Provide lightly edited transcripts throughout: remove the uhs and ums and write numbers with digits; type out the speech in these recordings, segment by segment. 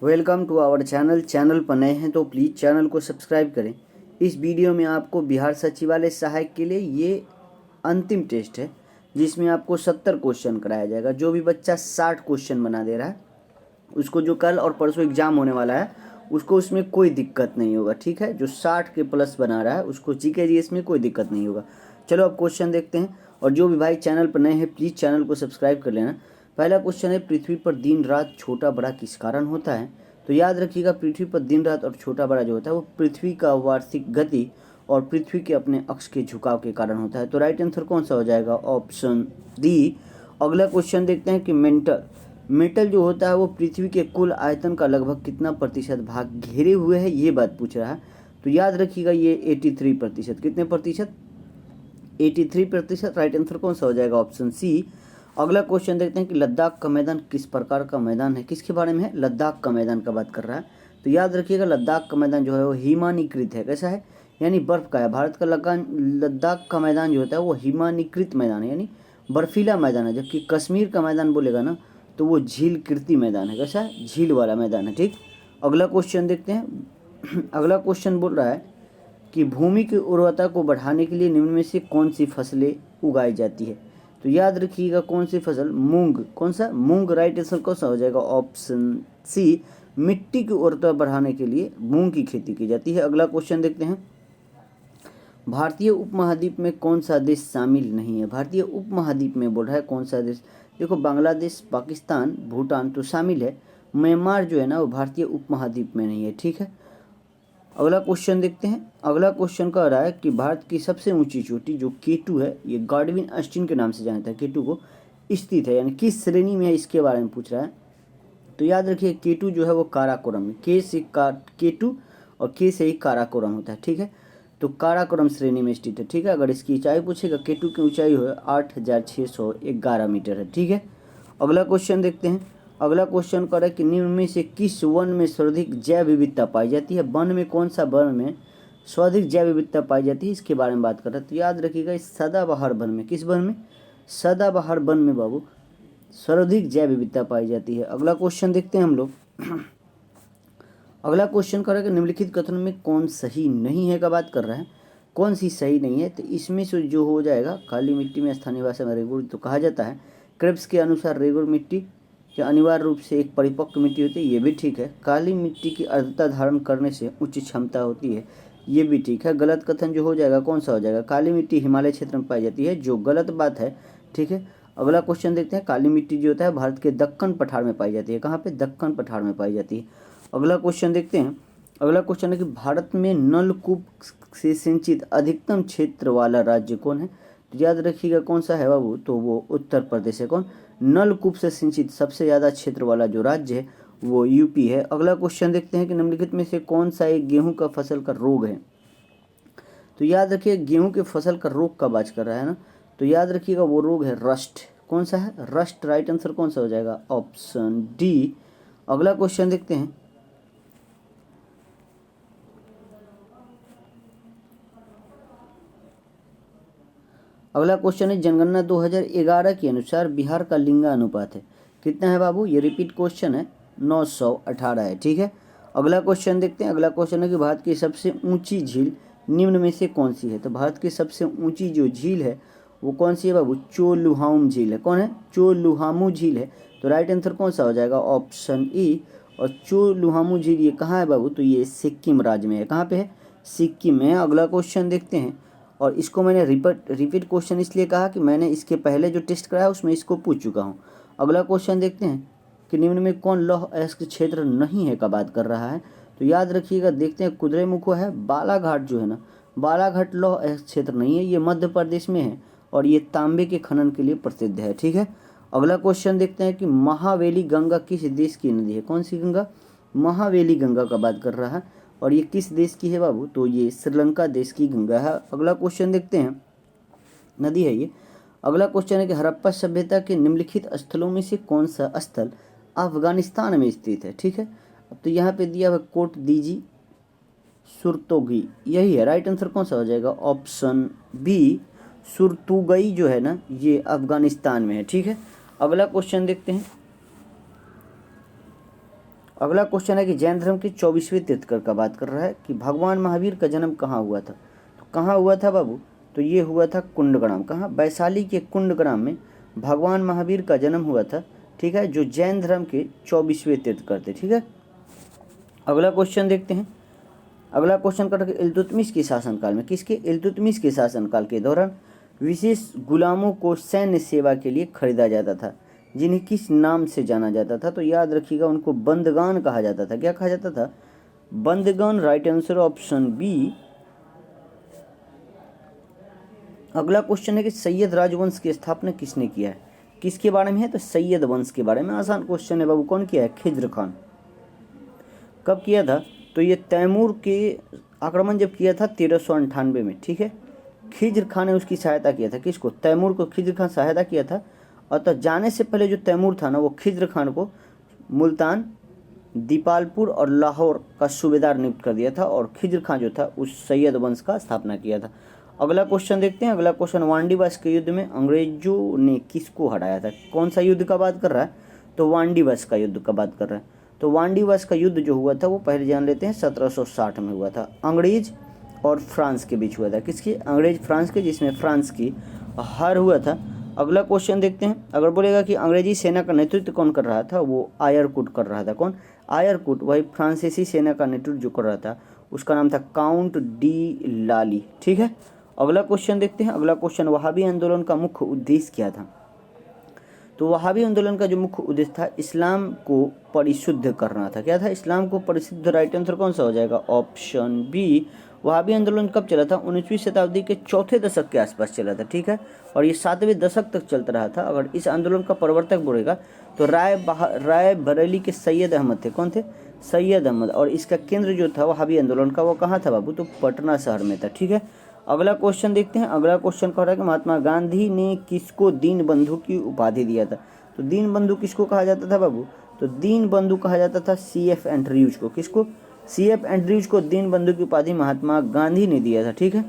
Welcome to our channel पर नए हैं तो प्लीज़ चैनल को सब्सक्राइब करें। इस वीडियो में आपको बिहार सचिवालय सहायक के लिए ये अंतिम टेस्ट है जिसमें आपको 70 क्वेश्चन कराया जाएगा। जो भी बच्चा 60 क्वेश्चन बना दे रहा है उसको जो कल और परसों एग्ज़ाम होने वाला है उसको उसमें कोई दिक्कत नहीं होगा, ठीक है। जो 60 के प्लस बना रहा है उसको जीके जीएस में कोई दिक्कत नहीं होगा। चलो अब क्वेश्चन देखते हैं। और जो भी भाई चैनल पर नए हैं प्लीज़ चैनल को सब्सक्राइब कर लेना। पहला क्वेश्चन है, पृथ्वी पर दिन रात छोटा बड़ा किस कारण होता है? तो याद रखिएगा, पृथ्वी पर दिन रात और छोटा बड़ा जो होता है वो पृथ्वी का वार्षिक गति और पृथ्वी के अपने अक्ष के झुकाव के कारण होता है। तो राइट आंसर कौन सा हो जाएगा? Option D. अगला क्वेश्चन देखते हैं कि मेटल जो होता है वो पृथ्वी के कुल आयतन का लगभग कितना प्रतिशत भाग घेरे हुए है, ये बात पूछ रहा है। तो याद रखिएगा ये 83%। कितने प्रतिशत? 83%। राइट आंसर कौन सा हो जाएगा? Option C. अगला क्वेश्चन देखते हैं कि लद्दाख का मैदान किस प्रकार का मैदान है? किसके बारे में है? लद्दाख का मैदान का बात कर रहा है। तो याद रखिएगा लद्दाख का मैदान जो है वो हिमानीकृत है। कैसा है? यानी बर्फ का है। भारत का लद्दाख का मैदान जो होता है वो हिमानीकृत मैदान है, यानी बर्फीला मैदान है। जबकि कश्मीर का मैदान बोलेगा ना तो वो झीलकृति मैदान है। कैसा है? झील वाला मैदान है, ठीक। अगला क्वेश्चन देखते हैं। अगला क्वेश्चन बोल रहा है कि भूमि की उर्वरता को बढ़ाने के लिए निम्न में से कौन सी फसलें उगाई जाती है? तो याद रखिएगा कौन सी फसल? मूंग। कौन सा? मूंग। राइट आंसर कौन सा हो जाएगा? Option C. मिट्टी की उर्वरता बढ़ाने के लिए मूंग की खेती की जाती है। अगला क्वेश्चन देखते हैं, भारतीय उपमहाद्वीप में कौन सा देश शामिल नहीं है? भारतीय उपमहाद्वीप में बोल रहा है कौन सा देश? देखो बांग्लादेश, पाकिस्तान, भूटान तो शामिल है। म्यांमार जो है ना वो भारतीय उपमहाद्वीप में नहीं है, ठीक है। अगला क्वेश्चन देखते हैं। अगला क्वेश्चन कह रहा है कि भारत की सबसे ऊंची चोटी जो केटू है, ये गॉडविन अस्टीन के नाम से जानता है, केटू को स्थित है, यानी किस श्रेणी में है इसके बारे में पूछ रहा है। तो याद रखिए केटू जो है वो काराकोरम में, के से केटू और के से ही काराकोरम होता है, ठीक है। तो काराकोरम श्रेणी में स्थित है, ठीक है। अगर इसकी ऊंचाई पूछेगा, केटू की ऊंचाई है 8611 मीटर है, ठीक है। अगला क्वेश्चन देखते हैं। अगला क्वेश्चन कर है कि निम्न में से किस वन में सर्वाधिक जैव विविधता पाई जाती है? वन में कौन सा वन में सर्वाधिक जैव विविधता पाई जाती है इसके बारे में बात कर रहे हैं। तो याद रखिएगा इस सदाबहार वन में। किस वन में? सदाबहार वन में बाबू सर्वाधिक जैव विविधता पाई जाती है। अगला क्वेश्चन देखते हैं हम लोग। अगला क्वेश्चन कर रहा है कि निम्नलिखित कथन में कौन सही नहीं है का बात कर रहा है। कौन सी सही नहीं है? तो इसमें से जो हो जाएगा, काली मिट्टी में स्थानीय भाषा में रेगुर तो कहा जाता है। क्रेब्स के अनुसार रेगुर मिट्टी कि अनिवार्य रूप से एक परिपक्व मिट्टी होती है, ये भी ठीक है। काली मिट्टी की आर्द्रता धारण करने से उच्च क्षमता होती है, ये भी ठीक है। गलत कथन जो हो जाएगा कौन सा हो जाएगा? काली मिट्टी हिमालय क्षेत्र में पाई जाती है, जो गलत बात है, ठीक है। अगला क्वेश्चन देखते हैं। काली मिट्टी जो होता है भारत के दक्कन पठार में पाई जाती है। कहाँ पे? दक्कन पठार में पाई जाती है। अगला क्वेश्चन देखते हैं। अगला क्वेश्चन है कि भारत में नलकूप से सिंचित अधिकतम क्षेत्र वाला राज्य कौन है? तो याद रखिएगा कौन सा है बाबू? तो वो उत्तर प्रदेश है। कौन? नलकूप से सिंचित सबसे ज़्यादा क्षेत्र वाला जो राज्य है वो यूपी है। अगला क्वेश्चन देखते हैं कि निम्नलिखित में से कौन सा एक गेहूं का फसल का रोग है? तो याद रखिए गेहूं के फसल का रोग का बात कर रहा है ना, तो याद रखिएगा वो रोग है रस्ट। कौन सा है? रस्ट। राइट आंसर कौन सा हो जाएगा? Option D. अगला क्वेश्चन देखते हैं। अगला क्वेश्चन है, जनगणना 2011 के अनुसार बिहार का लिंगानुपात है कितना है बाबू? ये रिपीट क्वेश्चन है, 918 है, ठीक है। अगला क्वेश्चन देखते हैं। अगला क्वेश्चन है कि भारत की सबसे ऊंची झील निम्न में से कौन सी है? तो भारत की सबसे ऊंची जो झील है वो कौन सी है बाबू? चोलुहाम झील है। कौन है? चोलुहामू झील है। तो राइट आंसर कौन सा हो जाएगा? Option E. और चोलुहामू झील ये कहाँ है बाबू? तो ये सिक्किम राज्य में है। कहाँ पे है? सिक्किम में। अगला क्वेश्चन देखते हैं। और इसको मैंने रिपीट क्वेश्चन इसलिए कहा कि मैंने इसके पहले जो टेस्ट कराया उसमें इसको पूछ चुका हूँ। अगला क्वेश्चन देखते हैं कि निम्न में कौन लौह अयस्क क्षेत्र नहीं है का बात कर रहा है। तो याद रखिएगा, देखते हैं कुद्रेमुख है, बालाघाट जो है ना, बालाघाट लौह अयस्क क्षेत्र नहीं है, ये मध्य प्रदेश में है और ये तांबे के खनन के लिए प्रसिद्ध है, ठीक है। अगला क्वेश्चन देखते हैं कि महावेली गंगा किस देश की नदी है? कौन सी गंगा? महावेली गंगा का बात कर रहा है और ये किस देश की है बाबू? तो ये श्रीलंका देश की गंगा है। अगला क्वेश्चन देखते हैं, नदी है ये। अगला क्वेश्चन है कि हड़प्पा सभ्यता के निम्नलिखित स्थलों में से कौन सा स्थल अफगानिस्तान में स्थित है? ठीक है। अब तो यहाँ पे दिया हुआ कोट दीजी सुरतोगी, यही है। राइट आंसर कौन सा हो जाएगा? Option B. सुरतुगई जो है ना ये अफगानिस्तान में है, ठीक है। अगला क्वेश्चन देखते हैं। अगला क्वेश्चन है कि जैन धर्म के 24वें तीर्थंकर का बात कर रहा है कि भगवान महावीर का जन्म कहाँ हुआ था। तो कहाँ हुआ था बाबू, तो ये हुआ था कुंडग्राम। कहाँ, वैशाली के कुंडग्राम में भगवान महावीर का जन्म हुआ था, ठीक है, जो जैन धर्म के 24वें तीर्थंकर थे, ठीक है। अगला क्वेश्चन देखते हैं। अगला क्वेश्चन करके इल्तुतमिश के शासनकाल में, किसके, इल्तुतमिश के शासनकाल के दौरान विशेष गुलामों को सैन्य सेवा के लिए खरीदा जाता था, जिन्हें किस नाम से जाना जाता था। तो याद रखिएगा, उनको बंदगान कहा जाता था। क्या कहा जाता था, बंदगान। Right answer option B. अगला क्वेश्चन है कि सैयद राजवंश की स्थापना किसने किया है, किसके बारे में है, तो सैयद वंश के बारे में। आसान क्वेश्चन है बाबू, कौन किया है, खिज्र खान। कब किया था, तो ये तैमूर के आक्रमण जब किया था 1398 में, ठीक है। खिज्र खान ने उसकी सहायता किया था, किसको, तैमूर को खिज्र खान सहायता किया था। और तो जाने से पहले जो तैमूर था ना, वो खिज्र खान को मुल्तान, दीपालपुर और लाहौर का सूबेदार नियुक्त कर दिया था, और खिज्र खान जो था उस सैयद वंश का स्थापना किया था। अगला क्वेश्चन देखते हैं। अगला क्वेश्चन, वांडीवास के युद्ध में अंग्रेजों ने किसको हराया था। कौन सा युद्ध का बात कर रहा है, तो वांडीवास का युद्ध का बात कर रहा है। तो वांडीवास का युद्ध जो हुआ था वो पहले जान लेते हैं 1760 में हुआ था। अंग्रेज और फ्रांस के बीच हुआ था। किसकी, अंग्रेज फ्रांस के, जिसमें फ्रांस की हार हुआ था। अगला क्वेश्चन देखते हैं। अगर बोलेगा कि अंग्रेजी सेना का नेतृत्व कौन कर रहा था, वो आयरकुट कर रहा था। कौन, आयरकुट। वही फ्रांसीसी सेना का नेतृत्व जो कर रहा था उसका नाम था काउंट डी लाली, ठीक है। अगला क्वेश्चन देखते हैं। अगला क्वेश्चन, वहाबी आंदोलन का मुख्य उद्देश्य क्या था। तो वहाबी आंदोलन का जो मुख्य उद्देश्य था, इस्लाम को परिशुद्ध करना था। क्या था, इस्लाम को परिशुद्ध। राइट आंसर कौन सा हो जाएगा, ऑप्शन बी। वहाबी आंदोलन कब चला था, 19वीं शताब्दी के चौथे दशक के आसपास चला था, ठीक है। और ये 7वें दशक तक चलता रहा था। अगर इस आंदोलन का प्रवर्तक बोलेगा तो राय बरेली के सैयद अहमद थे। कौन थे, सैयद अहमद। और इसका केंद्र जो था वहाबी आंदोलन का, वो कहाँ था बाबू, तो पटना शहर में था, ठीक है। अगला क्वेश्चन देखते हैं। अगला क्वेश्चन कह रहा है कि महात्मा गांधी ने किसको दीन बंधु की उपाधि दिया था। तो दीन बंधु किसको कहा जाता था बाबू, तो दीन बंधु कहा जाता था CF एंड्रयूज को। किसको, CF एंड्रयूज को दीन बंधु की उपाधि महात्मा गांधी ने दिया था, ठीक है।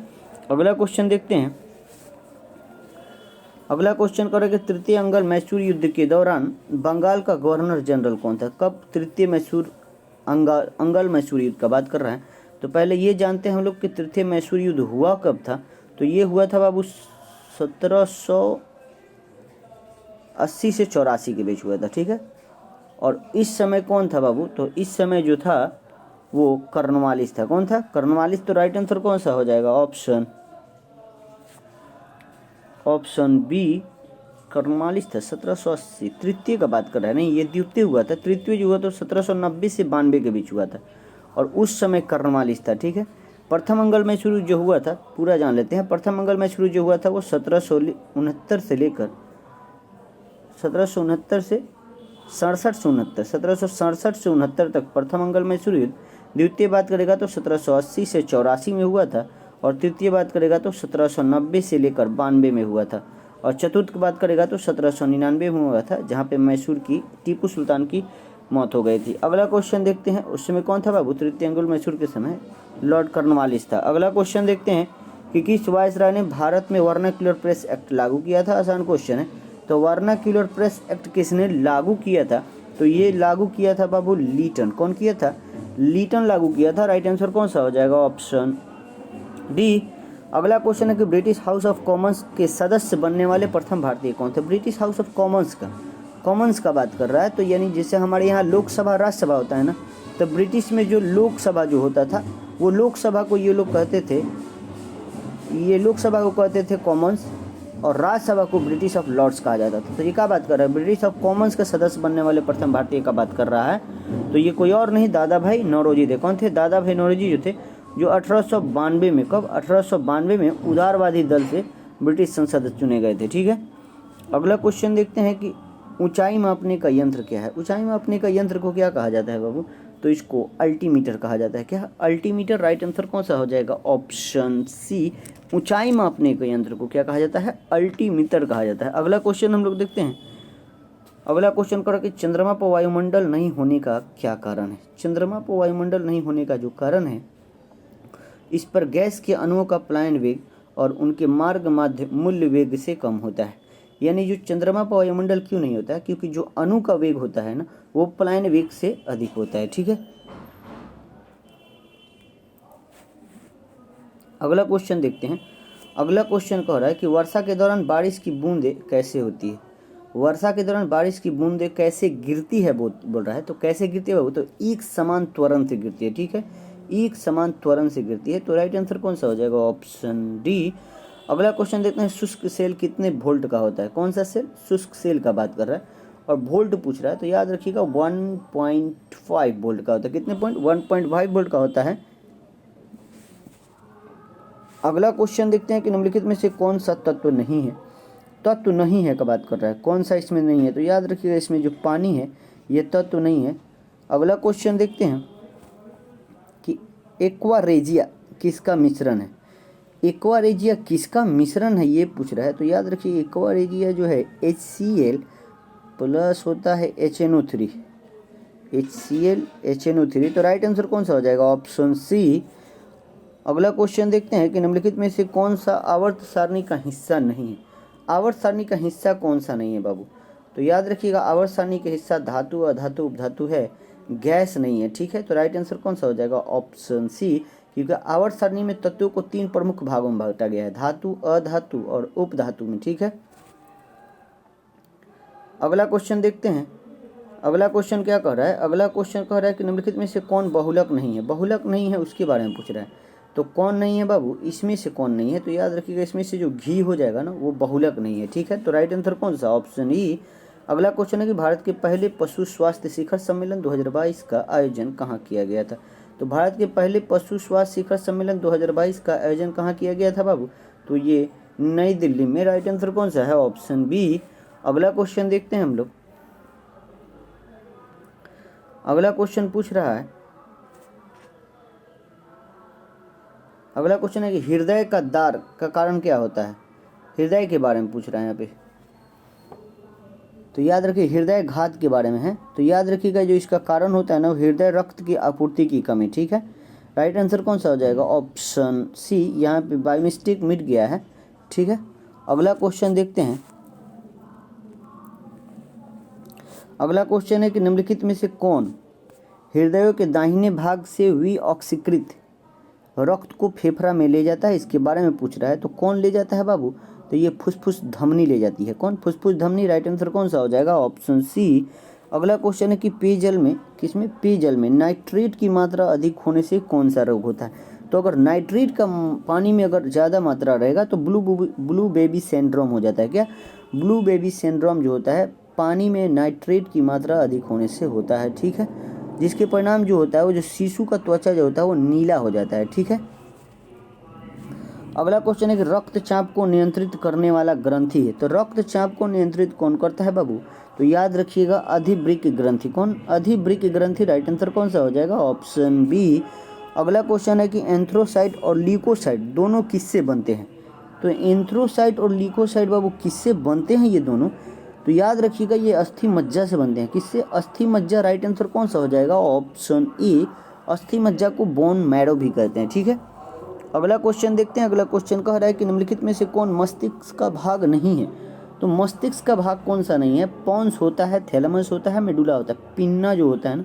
अगला क्वेश्चन देखते हैं। अगला क्वेश्चन कर रहे कि तृतीय अंगल मैसूर युद्ध के दौरान बंगाल का गवर्नर जनरल कौन था। कब, तृतीय अंगल मैसूर युद्ध का बात कर रहे हैं। तो पहले ये जानते हैं हम लोग कि तृतीय मैसूर युद्ध हुआ कब था। तो ये हुआ था बाबू 1780 से 84 के बीच हुआ था, ठीक है। और इस समय कौन था बाबू, तो इस समय जो था वो कर्नवालिस था। कौन था, कर्नवालिस। तो राइट आंसर कौन सा हो जाएगा, ऑप्शन बी, कर्नवालिस था। 1780 तृतीय का बात कर रहे हैं, नहीं ये द्वितीय हुआ था। तृतीय जो हुआ तो 1790 से 92 के बीच हुआ था, और उस समय कर्नवालिस था, ठीक है। प्रथम अंगल मैसूर जो हुआ था पूरा जान लेते हैं। प्रथम अंगल मैसूर जो हुआ था वो 1769 से लेकर 1769 से 1767 से 69 तक प्रथम अंगल मैसूर युद्ध। द्वितीय बात करेगा तो 1780 से 84 में हुआ था, और तृतीय बात करेगा तो 1790 से लेकर 92 में हुआ था, और चतुर्थ की बात करेगा तो 1799 में हुआ था, जहाँ पे मैसूर की टीपू सुल्तान की मौत हो गई थी। अगला क्वेश्चन देखते हैं। उस समय कौन था बाबू, तृतीय अंगुल मैसूर के समय लॉर्ड कर्नवालिस था। अगला क्वेश्चन देखते हैं कि किस वायसराय ने भारत में वर्नाक्युलर प्रेस एक्ट लागू किया था। आसान क्वेश्चन है। तो वर्नाक्युलर प्रेस एक्ट किसने लागू किया था, तो ये लागू किया था बाबू लीटन। कौन किया था, लीटन लागू किया था। राइट आंसर कौन सा हो जाएगा, ऑप्शन डी। अगला क्वेश्चन है कि ब्रिटिश हाउस ऑफ कॉमन्स के सदस्य बनने वाले प्रथम भारतीय कौन थे। ब्रिटिश हाउस ऑफ कॉमन्स का बात कर रहा है। तो यानी जैसे हमारे यहाँ लोकसभा राज्यसभा होता है ना, तो ब्रिटिश में जो लोकसभा जो होता था वो लोकसभा को ये लोग कहते थे, ये लोकसभा को कहते थे कॉमन्स, और राज्यसभा को ब्रिटिश ऑफ लॉर्ड्स कहा जाता था। तो ये क्या बात कर रहा है, ब्रिटिश ऑफ कॉमन्स का सदस्य बनने वाले प्रथम भारतीय का बात कर रहा है। तो ये कोई और नहीं, दादा भाई नौरोजी थे। कौन थे, दादा भाई नौरोजी जो थे, जो 1892 में, कब 1892 में उदारवादी दल से ब्रिटिश संसद चुने गए थे, ठीक है। अगला क्वेश्चन देखते हैं कि ऊंचाई मापने का यंत्र क्या है। ऊंचाई मापने का यंत्र को क्या कहा जाता है बाबू, तो इसको अल्टीमीटर कहा जाता है। क्या, अल्टीमीटर। राइट आंसर कौन सा हो जाएगा, ऑप्शन सी। ऊंचाई मापने के यंत्र को क्या कहा जाता है, अल्टीमीटर कहा जाता है। अगला क्वेश्चन हम लोग देखते हैं। अगला क्वेश्चन करो कि चंद्रमा पर वायुमंडल नहीं होने का क्या कारण है। चंद्रमा पर वायुमंडल नहीं होने का जो कारण है, इस पर गैस के अणुओं का पलायन वेग और उनके मार्ग माध्य मूल्य वेग से कम होता है। यानी जो चंद्रमा पर वायुमंडल क्यों नहीं होता है, क्योंकि जो अणु का वेग होता है ना, वो पलायन वेग से अधिक होता है। ठीक है, अगला क्वेश्चन देखते हैं। अगला क्वेश्चन कह रहा है कि वर्षा के दौरान बारिश की बूंदें कैसे होती है। वर्षा के दौरान बारिश की बूंदें कैसे गिरती है बोल रहा है। तो कैसे गिरती है वो, तो एक समान त्वरण से गिरती है। ठीक है, एक समान त्वरण से गिरती है। तो राइट आंसर कौन सा हो जाएगा, ऑप्शन डी। अगला क्वेश्चन देखते हैं, शुष्क सेल कितने वोल्ट का होता है। कौन सा सेल, शुष्क सेल का बात कर रहा है और वोल्ट पूछ रहा है, तो याद रखिएगा 1.5 वोल्ट का होता है। कितने पॉइंट, 1.5 वोल्ट का होता है। अगला क्वेश्चन देखते हैं कि निम्नलिखित में से कौन सा तत्व नहीं है। तत्व नहीं है का बात कर रहा है, कौन सा इसमें नहीं है, तो याद रखिएगा इसमें जो पानी है ये तत्व नहीं है। अगला क्वेश्चन देखते हैं कि एक्वा रेजिया किसका मिश्रण है। एक्वा रेजिया किसका मिश्रण है ये पूछ रहा है, तो याद रखिए एक्वा रेजिया जो है HCl प्लस होता है HNO3, HCl HNO3। तो राइट आंसर कौन सा हो जाएगा, ऑप्शन सी। अगला क्वेश्चन देखते हैं कि निम्नलिखित में से कौन सा आवर्त सारणी का हिस्सा नहीं है। आवर्त सारणी का हिस्सा कौन सा नहीं है बाबू, तो याद रखिएगा आवर्त सारणी का हिस्सा धातु, अधातु, उपधातु है, गैस नहीं है। ठीक है, तो राइट आंसर कौन सा हो जाएगा, ऑप्शन सी, क्योंकि आवर्त सारणी में तत्वों को 3 प्रमुख भागों में बांटा गया है, धातु, अधातु और उपधातु में। ठीक है, अगला क्वेश्चन देखते हैं। अगला क्वेश्चन क्या कह रहा है, अगला क्वेश्चन कह रहा है कि निम्नलिखित में से कौन बहुलक नहीं है। बहुलक नहीं है उसके बारे में पूछ रहा है, तो कौन नहीं है बाबू, इसमें से कौन नहीं है, तो याद रखिएगा इसमें से जो घी हो जाएगा ना वो बहुलक नहीं है। ठीक है, तो राइट आंसर कौन सा, ऑप्शन ई। अगला क्वेश्चन है कि भारत के पहले पशु स्वास्थ्य शिखर सम्मेलन 2022 का आयोजन कहाँ किया गया था। तो भारत के पहले पशु स्वास्थ्य शिखर सम्मेलन 2022 का आयोजन कहाँ किया गया था बाबू, तो ये नई दिल्ली में। राइट आंसर कौन सा है, ऑप्शन बी। अगला क्वेश्चन देखते हैं हम लोग। अगला क्वेश्चन पूछ रहा है, अगला क्वेश्चन है कि हृदय का दार का कारण क्या होता है। हृदय के बारे में पूछ रहा है यहाँ पे, तो याद रखिए हृदय घात के बारे में है। तो याद रखिएगा जो इसका कारण होता है ना, हृदय रक्त की आपूर्ति की कमी। ठीक है, राइट आंसर कौन सा हो जाएगा, ऑप्शन सी। यहाँ पे बाय मिस्टेक मिट गया है। ठीक है, अगला क्वेश्चन देखते हैं। अगला क्वेश्चन है कि निम्नलिखित में से कौन हृदयों के दाहिने भाग से हुई ऑक्सीकृत रक्त को फेफड़ा में ले जाता है, इसके बारे में पूछ रहा है। तो कौन ले जाता है बाबू, तो ये फुसफुस धमनी ले जाती है। कौन, फुसफुस धमनी। राइट आंसर कौन सा हो जाएगा, ऑप्शन सी। अगला क्वेश्चन है कि पेयजल में, किसमें, पेयजल में नाइट्रेट की मात्रा अधिक होने से कौन सा रोग होता है। तो अगर नाइट्रेट का पानी में अगर ज़्यादा मात्रा रहेगा तो ब्लू बेबी सिंड्रोम हो जाता है। क्या, ब्लू बेबी सिंड्रोम जो होता है पानी में नाइट्रेट की मात्रा अधिक होने से होता है। ठीक है, जिसके परिणाम जो होता है वो जो शिशु का त्वचा जो होता है वो नीला हो जाता है। ठीक है, अगला क्वेश्चन है कि रक्तचाप को नियंत्रित करने वाला ग्रंथि है। तो रक्तचाप को नियंत्रित कौन करता है बाबू, तो याद रखिएगा अधिवृक्क ग्रंथि। कौन, अधिवृक्क ग्रंथि। राइट आंसर कौन सा हो जाएगा, ऑप्शन बी। अगला क्वेश्चन है कि एंथ्रोसाइट और ल्यूकोसाइट दोनों किससे बनते हैं। तो एंथ्रोसाइट और ल्यूकोसाइट बाबू किससे बनते हैं ये दोनों, तो याद रखिएगा ये अस्थि मज्जा से बनते हैं। किससे, अस्थि मज्जा। राइट आंसर कौन सा हो जाएगा, ऑप्शन ए। अस्थि मज्जा को बोन मैरो भी कहते हैं। ठीक है, अगला क्वेश्चन देखते हैं। अगला क्वेश्चन कह रहा है कि निम्नलिखित में से कौन मस्तिष्क का भाग नहीं है। तो मस्तिष्क का भाग कौन सा नहीं है, पॉन्स होता है, थैलेमस होता है, मेडुला होता है, पिन्ना जो होता है ना,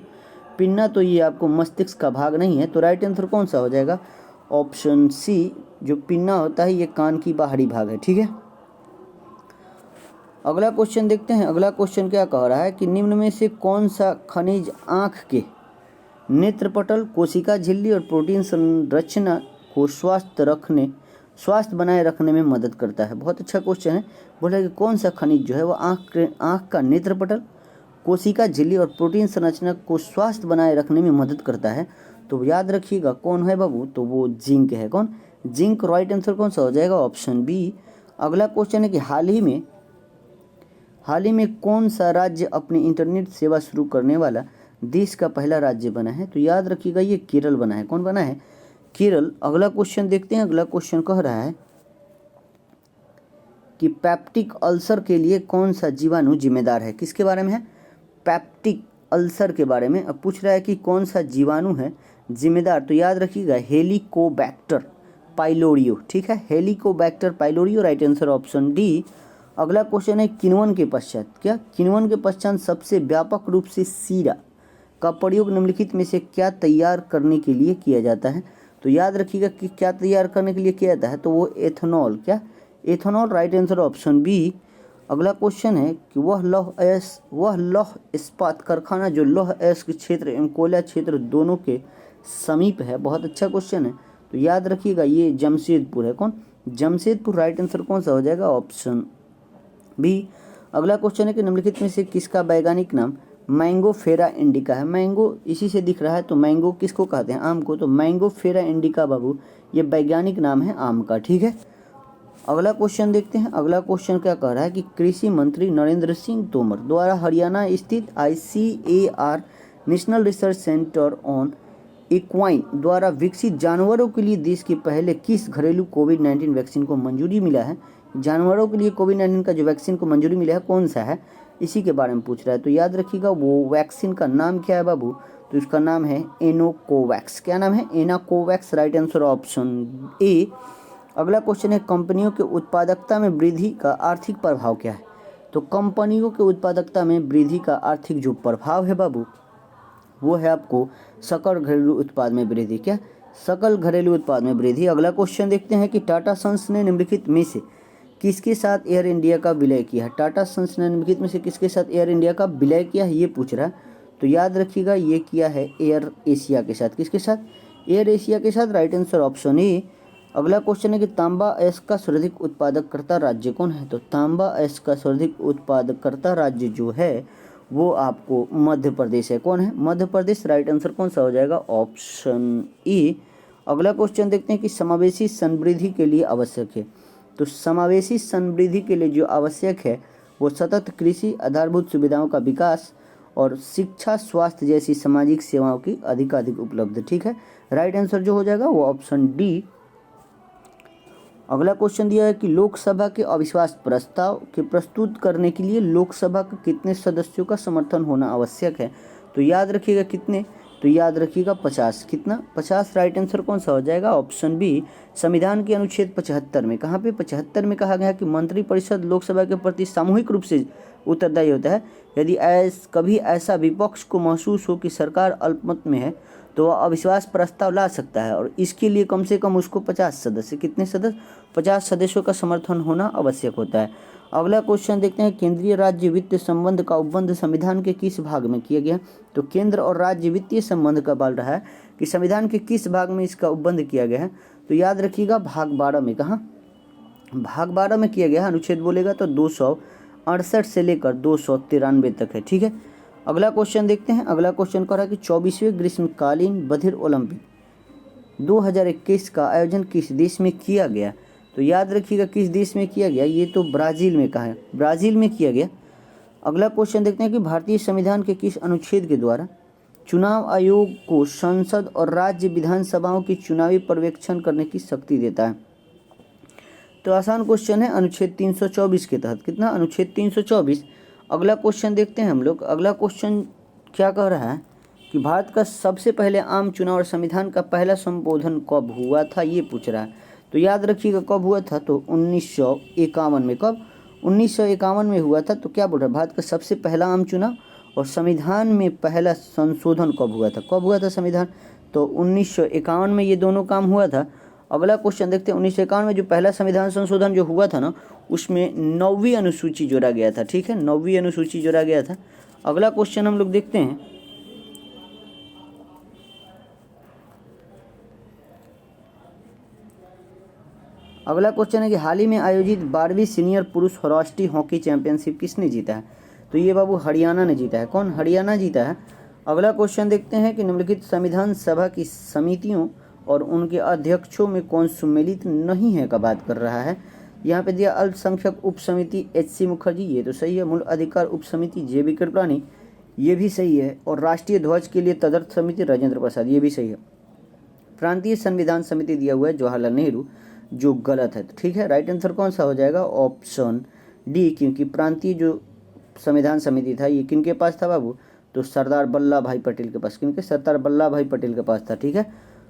पिन्ना, तो ये आपको मस्तिष्क का भाग नहीं है। तो राइट आंसर कौन सा हो जाएगा, ऑप्शन सी। जो पिन्ना होता है ये कान की बाहरी भाग है। ठीक है, अगला क्वेश्चन देखते हैं। अगला क्वेश्चन क्या कह रहा है कि निम्न में से कौन सा खनिज आँख के नेत्रपटल, कोशिका झिल्ली और प्रोटीन संरचना को स्वास्थ्य बनाए रखने में मदद करता है। बहुत अच्छा क्वेश्चन है। बोला कि कौन सा खनिज जो है वो आँख का नेत्रपटल, कोशिका झिल्ली और प्रोटीन संरचना को स्वास्थ्य बनाए रखने में मदद करता है। तो याद रखिएगा कौन है बाबू, तो वो जिंक है। कौन, जिंक। राइट आंसर कौन सा हो जाएगा, ऑप्शन बी। अगला क्वेश्चन है कि हाल ही में कौन सा राज्य अपनी इंटरनेट सेवा शुरू करने वाला देश का पहला राज्य बना है। तो याद रखिएगा ये केरल बना है। कौन बना है, केरल। अगला क्वेश्चन देखते हैं। अगला क्वेश्चन कह रहा है कि पैप्टिक अल्सर के लिए कौन सा जीवाणु जिम्मेदार है। किसके बारे में है, पैप्टिक अल्सर के बारे में। अब पूछ रहा है कि कौन सा जीवाणु है जिम्मेदार। तो याद रखिएगा हेलिकोबैक्टर पाइलोरियो। ठीक है, Helicobacter pylori. Right answer option D. अगला क्वेश्चन है किण्वन के पश्चात, क्या किण्वन के पश्चात सबसे व्यापक रूप से शीरा का प्रयोग निम्नलिखित में से क्या तैयार करने के लिए किया जाता है। तो याद रखिएगा कि क्या तैयार करने के लिए किया जाता है, तो वो एथेनॉल, क्या ethanol, right answer option B. अगला क्वेश्चन है कि वह लौह इस्पात कारखाना जो लौह अयस्क क्षेत्र एवं कोयला क्षेत्र दोनों के समीप है, बहुत अच्छा क्वेश्चन है। तो याद रखिएगा ये जमशेदपुर है, कौन, जमशेदपुर, राइट आंसर कौन सा हो जाएगा, ऑप्शन बी। अगला क्वेश्चन है कि निम्नलिखित में से किसका वैज्ञानिक नाम मैंगोफेरा इंडिका है। मैंगो इसी से दिख रहा है, तो मैंगो किसको कहते हैं, आम को, तो मैंगोफेरा इंडिका बाबू ये वैज्ञानिक नाम है आम का, ठीक है। अगला क्वेश्चन देखते हैं। अगला क्वेश्चन क्या कह रहा है कि कृषि मंत्री नरेंद्र सिंह तोमर द्वारा हरियाणा स्थित ICAR national research centre on equine द्वारा विकसित जानवरों के लिए देश के पहले किस घरेलू कोविड-19 वैक्सीन को मंजूरी मिला है। जानवरों के लिए कोविड-19 का जो वैक्सीन को मंजूरी मिला है कौन सा है, इसी के बारे में पूछ रहा है। तो याद रखिएगा वो वैक्सीन का नाम क्या है बाबू, तो इसका नाम है एनोकोवैक्स। क्या नाम है, Anocovax, right answer option A. अगला क्वेश्चन है कंपनियों के उत्पादकता में वृद्धि का आर्थिक प्रभाव क्या है। तो कंपनियों के उत्पादकता में वृद्धि का आर्थिक जो प्रभाव है बाबू वो है आपको सकल घरेलू उत्पाद में वृद्धि, क्या सकल घरेलू उत्पाद में वृद्धि। अगला क्वेश्चन देखते हैं कि टाटा सन्स ने निम्नलिखित में से किसके साथ एयर इंडिया का विलय किया है। टाटा सन्स ने निम्नलिखित में से किसके साथ एयर इंडिया का विलय किया है, ये पूछ रहा है। तो याद रखिएगा ये किया है एयर एशिया के साथ, किसके साथ, एयर एशिया के साथ, राइट आंसर ऑप्शन ए। अगला क्वेश्चन है कि तांबा अयस्क का सर्वाधिक उत्पादककर्ता राज्य कौन है। तो तांबा अयस्क का सर्वाधिक उत्पादककर्ता राज्य जो है वो आपको मध्य प्रदेश है, कौन है, मध्य प्रदेश, राइट आंसर कौन सा हो जाएगा, ऑप्शन ई। अगला क्वेश्चन देखते हैं कि समावेशी समृद्धि के लिए आवश्यक है। तो समावेशी समृद्धि के लिए जो आवश्यक है वो सतत कृषि, आधारभूत सुविधाओं का विकास और शिक्षा, स्वास्थ्य जैसी सामाजिक सेवाओं की अधिकाधिक उपलब्ध, ठीक है, राइट आंसर जो हो जाएगा वो ऑप्शन डी। अगला क्वेश्चन दिया है कि लोकसभा के अविश्वास प्रस्ताव के प्रस्तुत करने के लिए लोकसभा के कितने सदस्यों का समर्थन होना आवश्यक है। तो याद रखिएगा कितने, तो याद रखिएगा 50, कितना, 50, राइट आंसर कौन सा हो जाएगा, ऑप्शन बी। संविधान के अनुच्छेद 75 में, कहाँ पे, 75 में कहा गया कि मंत्रिपरिषद लोकसभा के प्रति सामूहिक रूप से उत्तरदायी होता है। यदि कभी ऐसा विपक्ष को महसूस हो कि सरकार अल्पमत में है तो वह अविश्वास प्रस्ताव ला सकता है और इसके लिए कम से कम उसको 50 सदस्य, कितने सदस्य, 50 सदस्यों का समर्थन होना आवश्यक होता है। अगला क्वेश्चन देखते हैं केंद्रीय राज्य वित्तीय संबंध का उपबंध संविधान के किस भाग में किया गया। तो केंद्र और राज्य वित्तीय संबंध का बोल रहा है कि संविधान के किस भाग में इसका उपबंध किया गया है। तो याद रखिएगा भाग 12 में, कहाँ, भाग 12 में किया गया है। अनुच्छेद बोलेगा तो 268 से लेकर 293 तक है, ठीक है। अगला क्वेश्चन देखते हैं। अगला क्वेश्चन कर रहा है कि 24वें ग्रीष्मकालीन बधिर ओलंपिक 2021 का आयोजन किस देश में किया गया। तो याद रखिएगा किस देश में किया गया, ये तो ब्राज़ील में, कहा है, ब्राज़ील में किया गया। अगला क्वेश्चन देखते हैं कि भारतीय संविधान के किस अनुच्छेद के द्वारा चुनाव आयोग को संसद और राज्य विधानसभाओं की चुनावी पर्यवेक्षण करने की शक्ति देता है। तो आसान क्वेश्चन है, अनुच्छेद 324 के तहत, कितना, अनुच्छेद 324। अगला क्वेश्चन देखते हैं हम लोग। अगला क्वेश्चन क्या कह रहा है कि भारत का सबसे पहले आम चुनाव और संविधान का पहला संशोधन कब हुआ था, ये पूछ रहा है। तो याद रखिएगा कब हुआ था, तो 1951 में, कब, 1951 में हुआ था। तो क्या बोल रहा है, भारत का सबसे पहला आम चुनाव और संविधान में पहला संशोधन कब हुआ था, कब हुआ था संविधान, तो 1951 में ये दोनों काम हुआ था। अगला क्वेश्चन देखते हैं 1951 में जो पहला संविधान संशोधन जो हुआ था ना, उसमें 9वीं अनुसूची जोड़ा गया था, ठीक है, 9वीं अनुसूची जोड़ा गया था। अगला क्वेश्चन हम लोग देखते हैं। अगला क्वेश्चन है कि हाल ही में आयोजित 12वीं सीनियर पुरुष राष्ट्रीय हॉकी चैंपियनशिप किसने जीता है। तो ये बाबू हरियाणा ने जीता है, कौन, हरियाणा जीता है। अगला क्वेश्चन देखते हैं कि निम्नलिखित संविधान सभा की समितियों और उनके अध्यक्षों में कौन सम्मिलित नहीं है का बात कर रहा है। यहाँ पे दिया अल्पसंख्यक उप समिति HC मुखर्जी, ये तो सही है। मूल अधिकार उप समिति JB कृपलानी, ये भी सही है। और राष्ट्रीय ध्वज के लिए तदर्थ समिति राजेंद्र प्रसाद, ये भी सही है। प्रांतीय संविधान समिति दिया हुआ है जवाहरलाल नेहरू, जो गलत है, तो ठीक है, राइट आंसर कौन सा हो जाएगा, ऑप्शन डी। क्योंकि प्रांतीय जो संविधान समिति था ये किनके पास था बाबू, तो सरदार वल्लभ भाई पटेल के पास, किनके, सरदार वल्लभ भाई पटेल के पास था, ठीक है।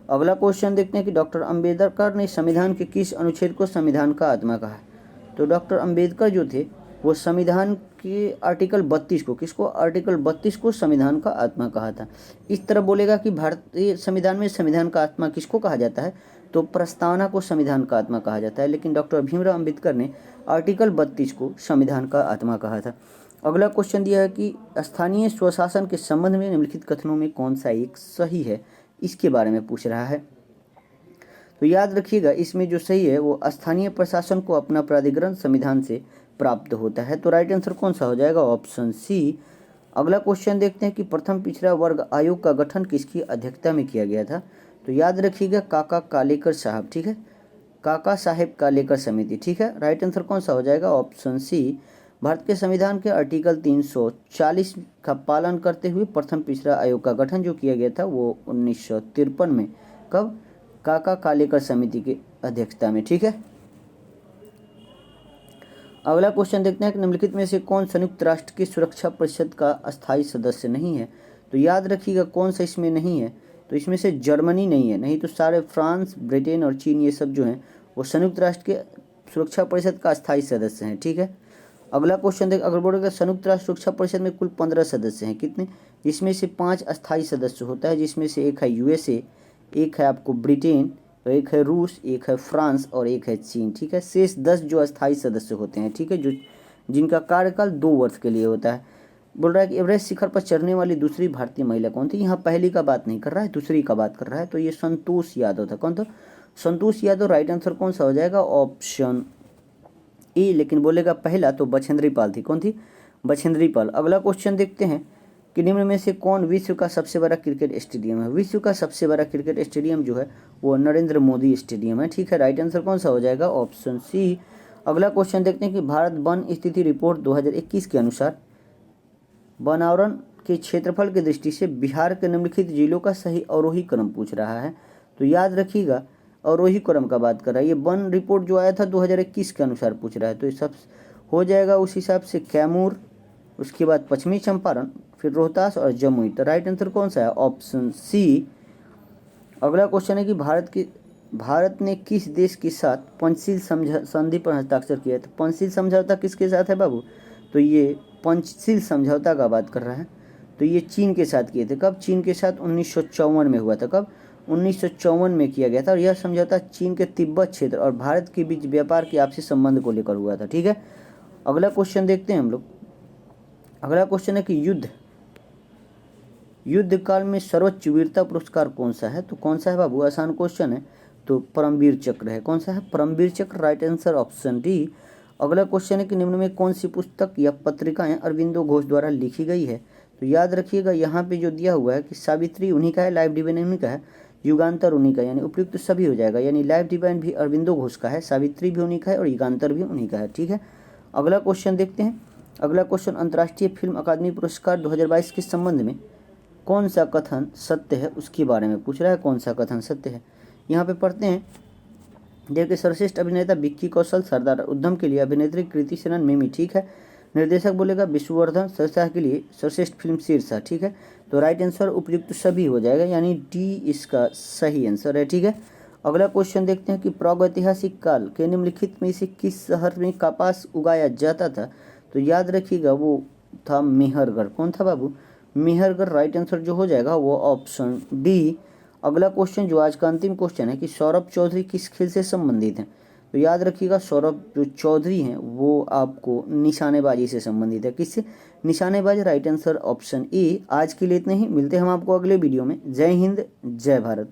अगला क्वेश्चन देखते हैं कि डॉक्टर अंबेडकर ने संविधान के किस अनुच्छेद को संविधान का आत्मा कहा है। तो डॉक्टर अंबेडकर जो थे वो संविधान के आर्टिकल 32 को, किसको, आर्टिकल 32 को संविधान का आत्मा कहा था। इस तरह बोलेगा कि भारतीय संविधान में संविधान का आत्मा किसको कहा जाता है, तो प्रस्तावना को संविधान का आत्मा कहा जाता है, लेकिन डॉक्टर भीमराव अंबेडकर ने आर्टिकल 32 को संविधान का आत्मा कहा था। अगला क्वेश्चन दिया है कि स्थानीय स्वशासन के संबंध में निम्नलिखित कथनों में कौन सा एक सही है, इसके बारे में पूछ रहा है। तो याद रखिएगा इसमें जो सही है वो स्थानीय प्रशासन को अपना प्राधिकरण संविधान से प्राप्त होता है। तो राइट आंसर कौन सा हो जाएगा, ऑप्शन सी। अगला क्वेश्चन देखते हैं कि प्रथम पिछड़ा वर्ग आयोग का गठन किसकी अध्यक्षता में किया गया था। तो याद रखिएगा काका कालेकर साहब, ठीक है, काका साहेब कालेकर समिति, ठीक है। राइट आंसर कौन सा हो जाएगा, ऑप्शन सी। भारत के संविधान के आर्टिकल 340 का पालन करते हुए प्रथम पिछड़ा आयोग का गठन जो किया गया था वो 1953 में, कब, काका कालेकर समिति की अध्यक्षता में, ठीक है। अगला क्वेश्चन देखते हैं कि निम्नलिखित में से कौन संयुक्त राष्ट्र की सुरक्षा परिषद का अस्थायी सदस्य नहीं है। तो याद रखिएगा कौन सा इसमें नहीं है, तो इसमें से जर्मनी नहीं है, नहीं तो सारे फ्रांस, ब्रिटेन और चीन ये सब जो हैं वो संयुक्त राष्ट्र के सुरक्षा परिषद का अस्थायी सदस्य हैं, ठीक है। अगला क्वेश्चन देख, अगर बोलेगा संयुक्त राष्ट्र सुरक्षा परिषद में कुल 15 सदस्य हैं, कितने, इसमें से 5 अस्थायी सदस्य होता है, जिसमें से एक है यूएसए, एक है आपको ब्रिटेन, एक है रूस, एक है फ्रांस और एक है चीन, ठीक है। शेष 10 जो अस्थायी सदस्य होते हैं, ठीक है, जो जिनका कार्यकाल 2 वर्ष के लिए होता है। बोल रहा है कि एवरेस्ट शिखर पर चढ़ने वाली दूसरी भारतीय महिला कौन थी। यहाँ पहली का बात नहीं कर रहा है, दूसरी का बात कर रहा है, तो ये संतोष यादव था। कौन था, संतोष यादव। राइट आंसर कौन सा हो जाएगा, ऑप्शन ए। लेकिन बोलेगा पहला तो बछेंद्री पाल थी, कौन थी, बछेंद्री पाल। अगला क्वेश्चन देखते हैं कि निम्न में से कौन विश्व का सबसे बड़ा क्रिकेट स्टेडियम है। विश्व का सबसे बड़ा क्रिकेट स्टेडियम जो है वो नरेंद्र मोदी स्टेडियम है, ठीक है। राइट आंसर कौन सा हो जाएगा, ऑप्शन सी। अगला क्वेश्चन देखते हैं कि भारत वन स्थिति रिपोर्ट 2021 के अनुसार वनावरण के क्षेत्रफल की दृष्टि से बिहार के निम्नलिखित जिलों का सही अवरोही क्रम पूछ रहा है। तो याद रखिएगा अवरोही क्रम का बात कर रहा है, ये वन रिपोर्ट जो आया था 2021 के अनुसार पूछ रहा है, तो ये सब हो जाएगा उस हिसाब से कैमूर, उसके बाद पश्चिमी चंपारण, फिर रोहतास और जमुई। तो राइट आंसर कौन सा है, ऑप्शन सी। अगला क्वेश्चन है कि भारत ने किस देश के साथ पंचशील संधि पर हस्ताक्षर किया। तो पंचशील समझौता किसके साथ है बाबू, तो ये पंचशील समझौता का बात कर रहा है, तो ये चीन के साथ किए थे। कब, चीन के साथ 1954 में हुआ था। कब, 1954 में किया गया था। और यह समझौता चीन के तिब्बत क्षेत्र और भारत के बीच व्यापार के आपसी संबंध को लेकर हुआ था, ठीक है। अगला क्वेश्चन देखते हैं हम लोग। अगला क्वेश्चन है कि युद्ध काल में सर्वोच्च वीरता पुरस्कार कौन सा है। तो कौन सा है बाबू, आसान क्वेश्चन है, तो परमवीर चक्र है। कौन सा है, परमवीर चक्र। Right answer option D. अगला क्वेश्चन है कि निम्न में कौन सी पुस्तक या पत्रिकाएं अरविंदो घोष द्वारा लिखी गई है। तो याद रखिएगा यहाँ पे जो दिया हुआ है कि सावित्री उन्हीं का है, लाइफ डिवाइन उन्हीं का है, युगांतर उन्हीं का, यानी उपयुक्त तो सभी हो जाएगा। यानी लाइफ डिवाइन भी अरविंदो घोष का है, सावित्री भी उन्हीं का है और युगांतर भी उन्हीं का है, ठीक है। अगला क्वेश्चन देखते हैं। अगला क्वेश्चन अंतर्राष्ट्रीय फिल्म अकादमी पुरस्कार 2022 के संबंध में कौन सा कथन सत्य है उसके बारे में पूछ रहा है। कौन सा कथन सत्य है, यहाँ पे पढ़ते हैं। देखिए, सर्वश्रेष्ठ अभिनेता विक्की कौशल, सरदार उद्धम के लिए अभिनेत्री कृति सेनन, मिमी, ठीक है। निर्देशक बोलेगा विष्णुवर्धन, सरशाह के लिए सर्वश्रेष्ठ फिल्म शेरशाह, ठीक है। तो राइट आंसर उपयुक्त सभी हो जाएगा, यानी डी इसका सही आंसर है, ठीक है। अगला क्वेश्चन देखते हैं कि प्रागैतिहासिक काल के निम्नलिखित में से किस शहर में कपास उगाया जाता था। तो याद रखिएगा वो था मेहरगढ़। कौन था बाबू, मेहरगढ़। राइट आंसर जो हो जाएगा वो ऑप्शन डी। अगला क्वेश्चन जो आज का अंतिम क्वेश्चन है कि सौरभ चौधरी किस खेल से संबंधित हैं। तो याद रखिएगा सौरभ जो चौधरी हैं वो आपको निशानेबाजी से संबंधित है। किससे, निशानेबाजी। Right answer option A. आज के लिए इतना ही, मिलते हैं हम आपको अगले वीडियो में। जय हिंद, जय भारत।